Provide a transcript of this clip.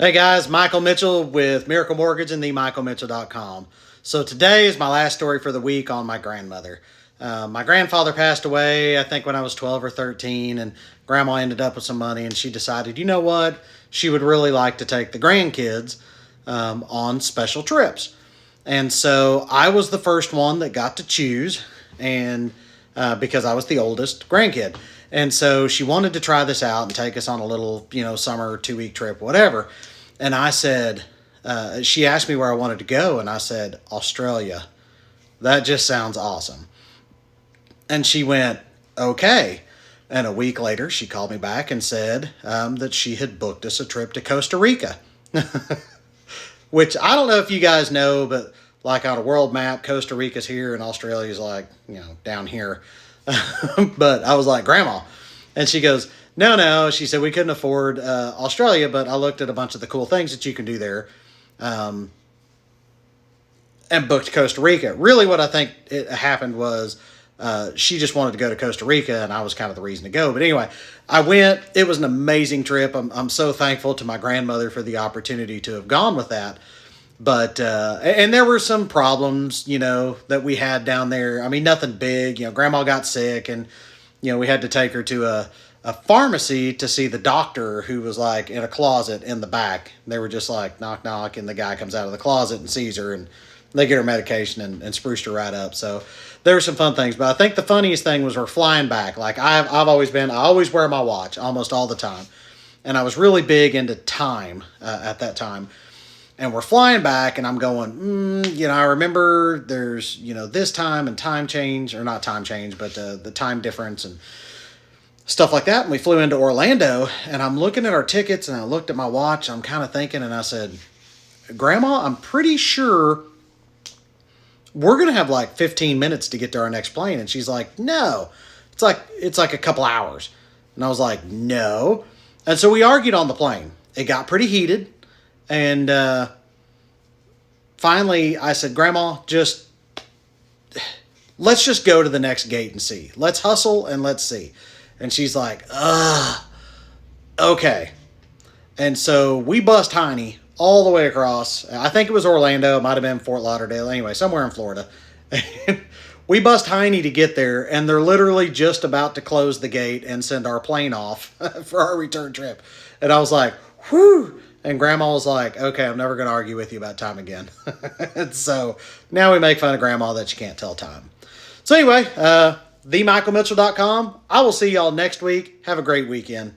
Hey guys, Michael Mitchell with Miracle Mortgage and themichaelmitchell.com. So today is my last story for the week on my grandmother. My grandfather passed away, I think, when I was 12 or 13, and grandma ended up with some money, and she decided, you know what? She would really like to take the grandkids on special trips. And so I was the first one that got to choose, and because I was the oldest grandkid. And so she wanted to try this out and take us on a little, summer 2 week trip, whatever. And I said, she asked me where I wanted to go, and I said, Australia. That just sounds awesome. And she went, okay. And a week later, she called me back and said that she had booked us a trip to Costa Rica. Which I don't know if you guys know, but like on a world map, Costa Rica's here and Australia's like, down here. But I was like, Grandma. And she goes, no. She said, we couldn't afford Australia, but I looked at a bunch of the cool things that you can do there and booked Costa Rica. Really, what I think it happened was she just wanted to go to Costa Rica, and I was kind of the reason to go. But anyway, I went. It was an amazing trip. I'm so thankful to my grandmother for the opportunity to have gone with that. But and there were some problems, that we had down there. I mean, nothing big. Grandma got sick, and we had to take her to a pharmacy to see the doctor, who was like in a closet in the back. They were just like knock knock, and the guy comes out of the closet and sees her, and they get her medication and spruced her right up. So there were some fun things, but I think the funniest thing was we're flying back. Like I always wear my watch almost all the time, and I was really big into time at that time. And we're flying back, and I'm going, I remember there's, this time and time change, or not time change, but the time difference and stuff like that. And we flew into Orlando, and I'm looking at our tickets, and I looked at my watch. I'm kind of thinking, and I said, Grandma, I'm pretty sure we're going to have like 15 minutes to get to our next plane. And she's like, no, it's like a couple hours. And I was like, no. And so we argued on the plane. It got pretty heated. And finally, I said, Grandma, let's just go to the next gate and see. Let's hustle and let's see. And she's like, okay. And so we bust Heine all the way across. I think it was Orlando. It might have been Fort Lauderdale. Anyway, somewhere in Florida. We bust Heine to get there, and they're literally just about to close the gate and send our plane off for our return trip. And I was like, whew. And Grandma was like, okay, I'm never going to argue with you about time again. So now we make fun of Grandma that she can't tell time. So anyway, themichaelmitchell.com. I will see y'all next week. Have a great weekend.